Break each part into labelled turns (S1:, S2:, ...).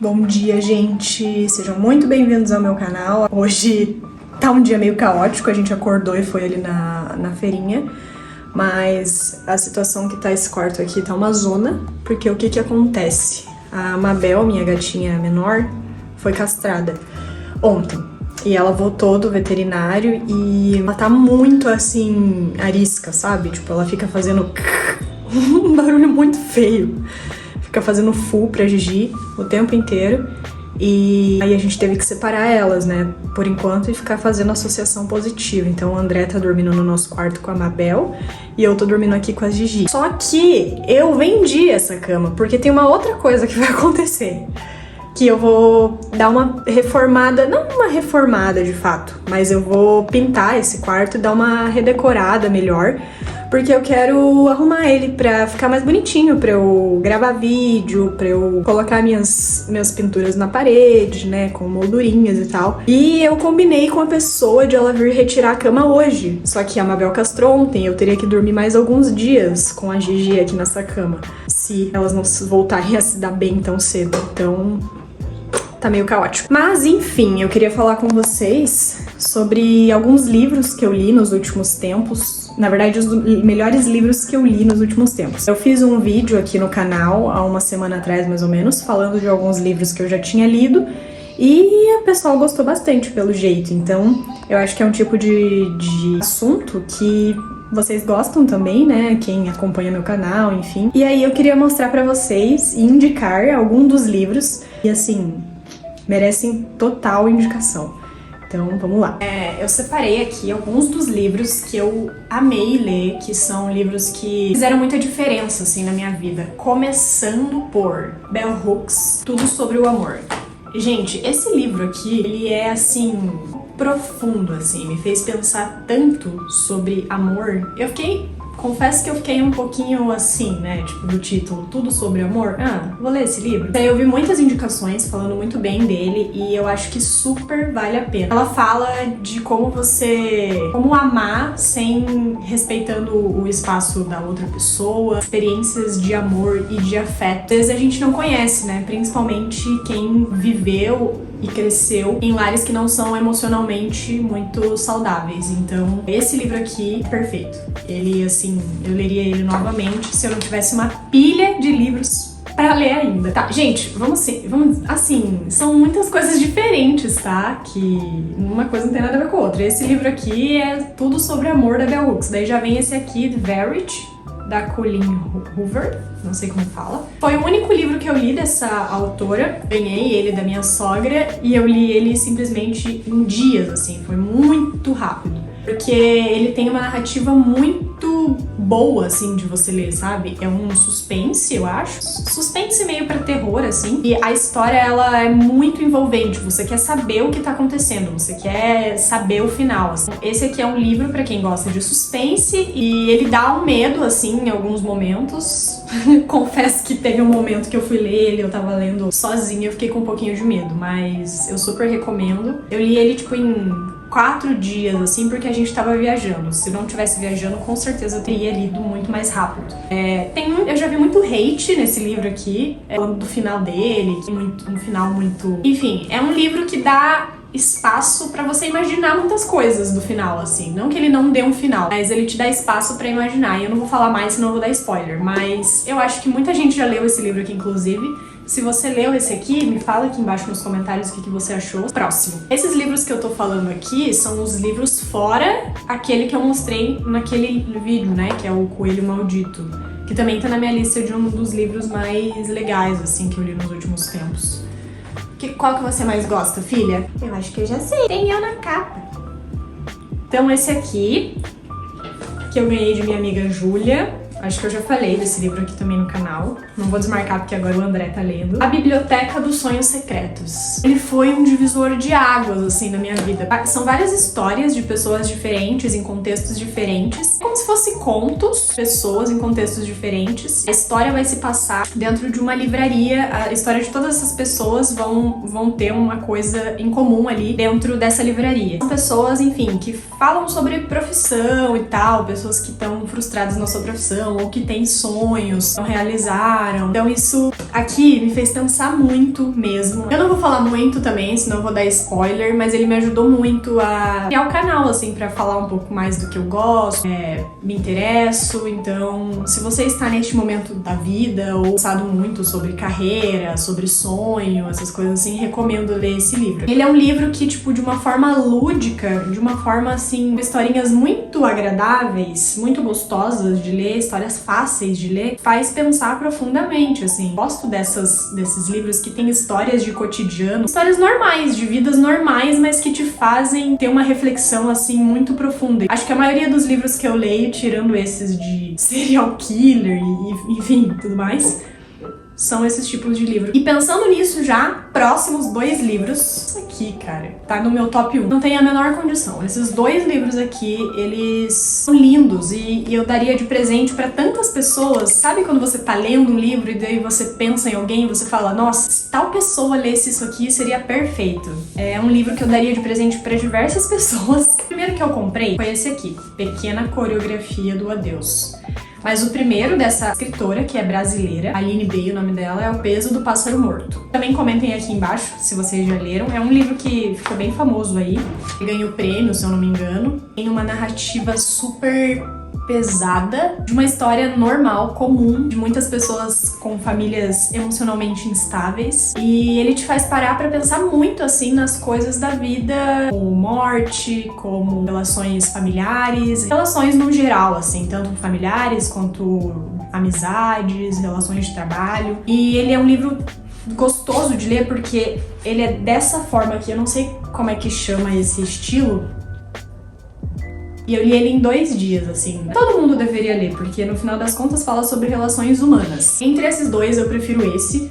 S1: Bom dia, gente! Sejam muito bem-vindos ao meu canal. Hoje tá um dia meio caótico, a gente acordou e foi ali na feirinha, mas a situação que tá esse quarto aqui tá uma zona, porque o que acontece? A Mabel, minha gatinha menor, foi castrada ontem. E ela voltou do veterinário e ela tá muito, assim, arisca, sabe? Tipo, ela fica fazendo um barulho muito feio. Fica fazendo full pra Gigi o tempo inteiro. E aí a gente teve que separar elas, né? Por enquanto, e ficar fazendo associação positiva. Então o André tá dormindo no nosso quarto com a Mabel e eu tô dormindo aqui com a Gigi. Só que eu vendi essa cama, porque tem uma outra coisa que vai acontecer. Que eu vou dar uma reformada, não uma reformada de fato, mas eu vou pintar esse quarto e dar uma redecorada melhor, porque eu quero arrumar ele pra ficar mais bonitinho, pra eu gravar vídeo, pra eu colocar minhas pinturas na parede, né, com moldurinhas e tal. E eu combinei com a pessoa de ela vir retirar a cama hoje, só que a Mabel castrou ontem, eu teria que dormir mais alguns dias com a Gigi aqui nessa cama, se elas não voltarem a se dar bem tão cedo, então tá meio caótico. Mas, enfim, eu queria falar com vocês sobre alguns livros que eu li nos últimos tempos. Na verdade, os melhores livros que eu li nos últimos tempos. Eu fiz um vídeo aqui no canal, há uma semana atrás, mais ou menos, falando de alguns livros que eu já tinha lido. E o pessoal gostou bastante, pelo jeito. Então, eu acho que é um tipo de assunto que vocês gostam também, né? Quem acompanha meu canal, enfim. E aí eu queria mostrar pra vocês e indicar algum dos livros. E assim, merecem total indicação. Então, vamos lá. Eu separei aqui alguns dos livros que eu amei ler, que são livros que fizeram muita diferença, assim, na minha vida. Começando por Bell Hooks, Tudo Sobre o Amor. Gente, esse livro aqui, ele é, assim, profundo, assim, me fez pensar tanto sobre amor. Confesso que eu fiquei um pouquinho assim, né, tipo, do título, Tudo Sobre Amor. Vou ler esse livro. Daí eu vi muitas indicações falando muito bem dele e eu acho que super vale a pena. Ela fala de como amar sem respeitando o espaço da outra pessoa, experiências de amor e de afeto. Às vezes a gente não conhece, né, principalmente quem viveu e cresceu em lares que não são emocionalmente muito saudáveis. Então, esse livro aqui é perfeito. Ele, assim, eu leria ele novamente se eu não tivesse uma pilha de livros pra ler ainda. Tá, gente, vamos assim, são muitas coisas diferentes, tá? Que uma coisa não tem nada a ver com a outra. Esse livro aqui é Tudo Sobre Amor, da Bell Hooks. Daí já vem esse aqui, The Verity, da Colleen Hoover, não sei como fala. Foi o único livro que eu li dessa autora. Ganhei ele da minha sogra e eu li ele simplesmente em dias, assim, foi muito rápido. Porque ele tem uma narrativa muito boa, assim, de você ler, sabe? É um suspense, eu acho. Suspense meio pra terror, assim. E a história, ela é muito envolvente. Você quer saber o que tá acontecendo. Você quer saber o final, assim. Esse aqui é um livro pra quem gosta de suspense. E ele dá um medo, assim, em alguns momentos. Confesso que teve um momento que eu fui ler ele, eu tava lendo sozinha. Eu fiquei com um pouquinho de medo. Mas eu super recomendo. Eu li ele, tipo, em 4 dias, assim, porque a gente tava viajando. Se não tivesse viajando, com certeza eu teria lido muito mais rápido. Eu já vi muito hate nesse livro aqui, falando do final dele, um final muito... Enfim, é um livro que dá espaço pra você imaginar muitas coisas do final, assim. Não que ele não dê um final, mas ele te dá espaço pra imaginar. E eu não vou falar mais, senão eu vou dar spoiler. Mas eu acho que muita gente já leu esse livro aqui, inclusive. Se você leu esse aqui, me fala aqui embaixo nos comentários o que você achou. Próximo. Esses livros que eu tô falando aqui são os livros fora aquele que eu mostrei naquele vídeo, né? Que é o Coelho Maldito. Que também tá na minha lista de um dos livros mais legais, assim, que eu li nos últimos tempos. Qual que você mais gosta, filha? Eu acho que eu já sei. Tem eu na capa. Então esse aqui, que eu ganhei de minha amiga Júlia. Acho que eu já falei desse livro aqui também no canal. Não vou desmarcar porque agora o André tá lendo. A Biblioteca dos Sonhos Secretos. Ele foi um divisor de águas, assim, na minha vida. São várias histórias de pessoas diferentes, em contextos diferentes. Como se fossem contos, pessoas em contextos diferentes. A história vai se passar dentro de uma livraria. A história de todas essas pessoas vão ter uma coisa em comum ali dentro dessa livraria. São pessoas, enfim, que falam sobre profissão e tal. Pessoas que estão frustradas na sua profissão, depressão ou que têm sonhos, não realizaram. Então isso aqui me fez pensar muito mesmo. Eu não vou falar muito também, senão eu vou dar spoiler, mas ele me ajudou muito a criar o canal, assim, pra falar um pouco mais do que eu gosto, me interesso. Então, se você está neste momento da vida ou pensado muito sobre carreira, sobre sonho, essas coisas assim, recomendo ler esse livro. Ele é um livro que, tipo, de uma forma lúdica, de uma forma, assim, historinhas muito agradáveis, muito gostosas de ler, histórias fáceis de ler, faz pensar profundamente, assim. Gosto desses livros que tem histórias de cotidiano, histórias normais, de vidas normais, mas que te fazem ter uma reflexão, assim, muito profunda. Acho que a maioria dos livros que eu leio, tirando esses de serial killer e enfim, tudo mais, são esses tipos de livro. E pensando nisso já, próximos 2 livros, isso aqui, cara, tá no meu top 1. Não tem a menor condição. Esses 2 livros aqui, eles são lindos e eu daria de presente pra tantas pessoas. Sabe quando você tá lendo um livro e daí você pensa em alguém e você fala, nossa, se tal pessoa lesse isso aqui, seria perfeito. É um livro que eu daria de presente pra diversas pessoas. O primeiro que eu comprei foi esse aqui, Pequena Coreografia do Adeus. Mas o primeiro dessa escritora, que é brasileira, Aline Bay, o nome dela, é O Peso do Pássaro Morto. Também comentem aqui embaixo, se vocês já leram. É um livro que ficou bem famoso aí. Ganhou prêmio, se eu não me engano. Tem uma narrativa super pesada, de uma história normal, comum, de muitas pessoas com famílias emocionalmente instáveis. E ele te faz parar pra pensar muito, assim, nas coisas da vida, como morte, como relações familiares, relações no geral, assim, tanto familiares quanto amizades, relações de trabalho. E ele é um livro gostoso de ler porque ele é dessa forma aqui, eu não sei como é que chama esse estilo, e eu li ele em 2 dias, assim. Todo mundo deveria ler, porque no final das contas fala sobre relações humanas. Entre esses 2 eu prefiro esse,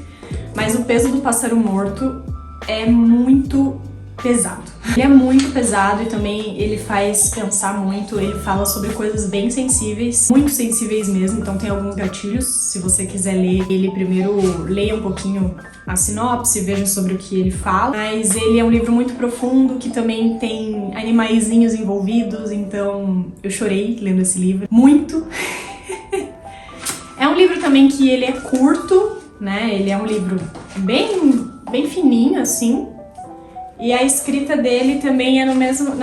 S1: mas O Peso do Pássaro Morto é muito pesado. Ele é muito pesado e também ele faz pensar muito, ele fala sobre coisas bem sensíveis, muito sensíveis mesmo, então tem alguns gatilhos. Se você quiser ler ele primeiro, leia um pouquinho a sinopse, veja sobre o que ele fala. Mas ele é um livro muito profundo, que também tem animaizinhos envolvidos, então eu chorei lendo esse livro. Muito! É um livro também que ele é curto, né? Ele é um livro bem fininho, assim. E a escrita dele também é na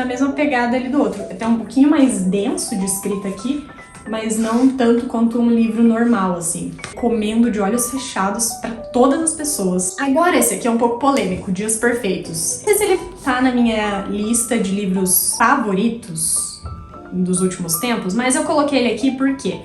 S1: mesma pegada ali do outro. Até um pouquinho mais denso de escrita aqui, mas não tanto quanto um livro normal, assim. Recomendo de olhos fechados pra todas as pessoas. Agora esse aqui é um pouco polêmico, Dias Perfeitos. Não sei se ele tá na minha lista de livros favoritos dos últimos tempos, mas eu coloquei ele aqui porque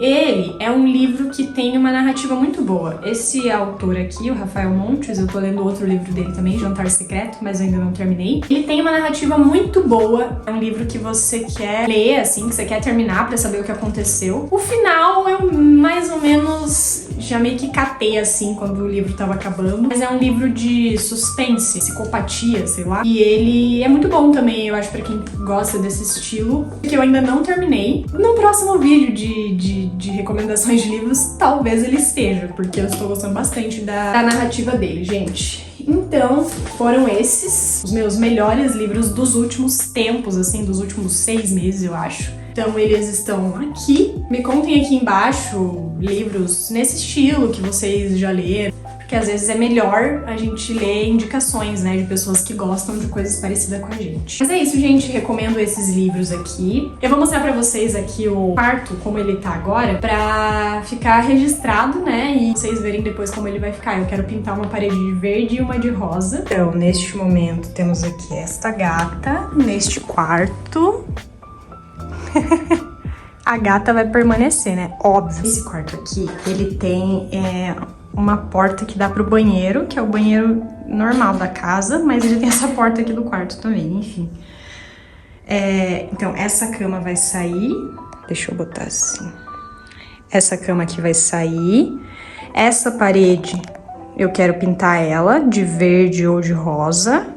S1: ele é um livro que tem uma narrativa muito boa. Esse autor aqui, o Rafael Montes, eu tô lendo outro livro dele também, Jantar Secreto, mas eu ainda não terminei. Ele tem uma narrativa muito boa. É um livro que você quer ler, assim, que você quer terminar pra saber o que aconteceu. O final eu mais ou menos já meio que catei, assim, quando o livro tava acabando. Mas é um livro de suspense, psicopatia, sei lá. E ele é muito bom também, eu acho, pra quem gosta desse estilo, que eu ainda não terminei. No próximo vídeo de recomendações de livros, talvez ele esteja, porque eu estou gostando bastante da narrativa dele, gente. Então, foram esses os meus melhores livros dos últimos tempos, assim, dos últimos 6 meses, eu acho. Então, eles estão aqui. Me contem aqui embaixo livros nesse estilo que vocês já leram, porque às vezes é melhor a gente ler indicações, né, de pessoas que gostam de coisas parecidas com a gente. Mas é isso, gente. Recomendo esses livros aqui. Eu vou mostrar pra vocês aqui o quarto, como ele tá agora, pra ficar registrado, né, e vocês verem depois como ele vai ficar. Eu quero pintar uma parede de verde e uma de rosa. Então, neste momento, temos aqui esta gata neste quarto. A gata vai permanecer, né? Óbvio. Esse quarto aqui, ele tem uma porta que dá pro banheiro, que é o banheiro normal da casa, mas ele tem essa porta aqui do quarto também, enfim. Então, essa cama vai sair. Deixa eu botar assim. Essa cama aqui vai sair. Essa parede, eu quero pintar ela de verde ou de rosa.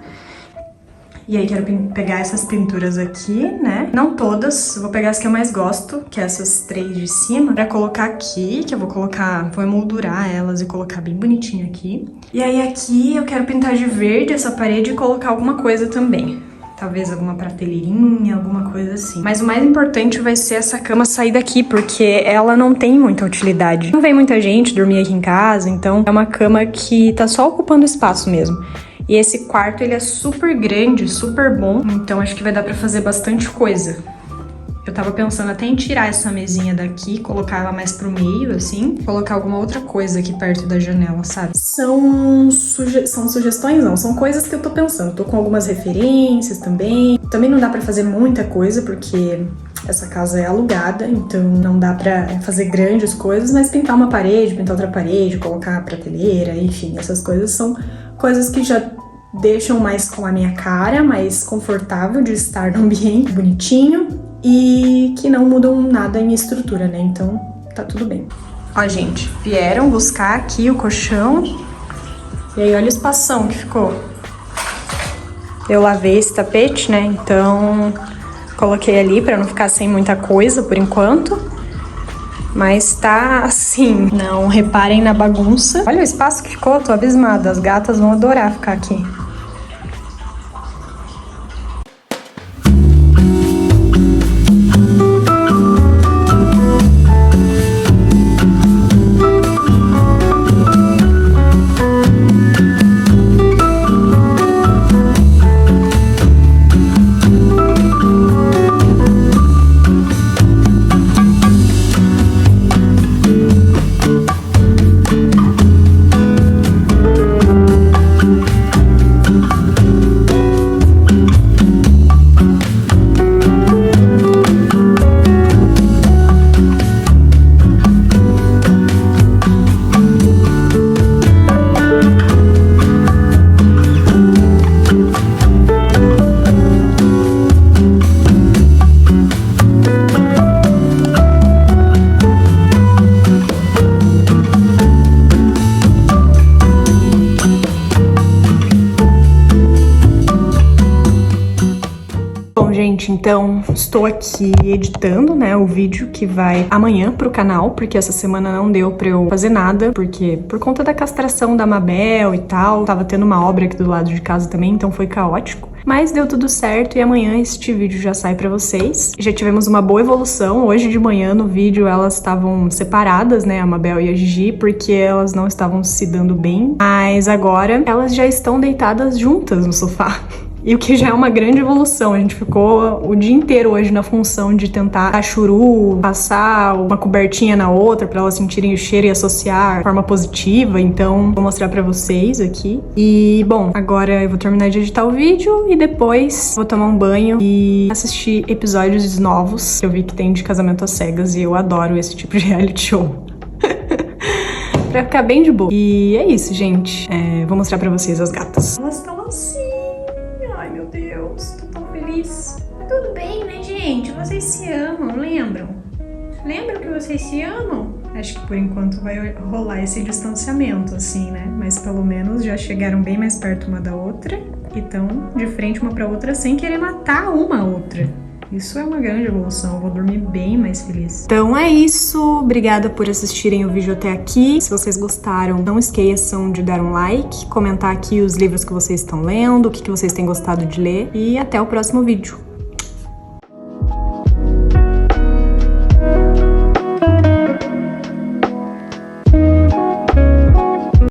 S1: E aí quero pegar essas pinturas aqui, né? Não todas, vou pegar as que eu mais gosto, que é essas 3 de cima, pra colocar aqui, que eu vou emoldurar elas e colocar bem bonitinho aqui. E aí aqui eu quero pintar de verde essa parede e colocar alguma coisa também, talvez alguma prateleirinha, alguma coisa assim. Mas o mais importante vai ser essa cama sair daqui, porque ela não tem muita utilidade. Não vem muita gente dormir aqui em casa, então é uma cama que tá só ocupando espaço mesmo. E esse quarto, ele é super grande, super bom, então acho que vai dar pra fazer bastante coisa. Eu tava pensando até em tirar essa mesinha daqui, colocar ela mais pro meio, assim, colocar alguma outra coisa aqui perto da janela, sabe? São sugestões, não, são coisas que eu tô pensando. Tô com algumas referências também. Também não dá pra fazer muita coisa, porque essa casa é alugada, então não dá pra fazer grandes coisas, mas pintar uma parede, pintar outra parede, colocar a prateleira, enfim, essas coisas são coisas que já deixam mais com a minha cara, mais confortável de estar no ambiente bonitinho e que não mudam nada em estrutura, né? Então tá tudo bem. Ó, gente, vieram buscar aqui o colchão e aí olha o espação que ficou. Eu lavei esse tapete, né? Então coloquei ali pra não ficar sem muita coisa por enquanto. Mas tá assim, não reparem na bagunça. Olha o espaço que ficou, tô abismada. As gatas vão adorar ficar aqui. Gente, então estou aqui editando, né, o vídeo que vai amanhã pro canal, porque essa semana não deu pra eu fazer nada, porque por conta da castração da Mabel e tal, tava tendo uma obra aqui do lado de casa também, então foi caótico. Mas deu tudo certo e amanhã este vídeo já sai pra vocês. Já tivemos uma boa evolução. Hoje de manhã no vídeo elas estavam separadas, né, a Mabel e a Gigi, porque elas não estavam se dando bem. Mas agora elas já estão deitadas juntas no sofá. E o que já é uma grande evolução. A gente ficou o dia inteiro hoje na função de tentar a churu, passar uma cobertinha na outra pra elas sentirem o cheiro e associar de forma positiva. Então, vou mostrar pra vocês aqui. E, bom, agora eu vou terminar de editar o vídeo e depois vou tomar um banho e assistir episódios novos que eu vi que tem de Casamento às Cegas e eu adoro esse tipo de reality show. Pra ficar bem de boa. E é isso, gente. Vou mostrar pra vocês as gatas. Elas estão assim. Ai, meu Deus, tô tão feliz. Tudo bem, né, gente? Vocês se amam, lembram? Lembram que vocês se amam? Acho que por enquanto vai rolar esse distanciamento, assim, né? Mas pelo menos já chegaram bem mais perto uma da outra e estão de frente uma pra outra sem querer matar uma a outra. Isso é uma grande evolução, eu vou dormir bem mais feliz. Então é isso, obrigada por assistirem o vídeo até aqui. Se vocês gostaram, não esqueçam de dar um like, comentar aqui os livros que vocês estão lendo, o que vocês têm gostado de ler e até o próximo vídeo.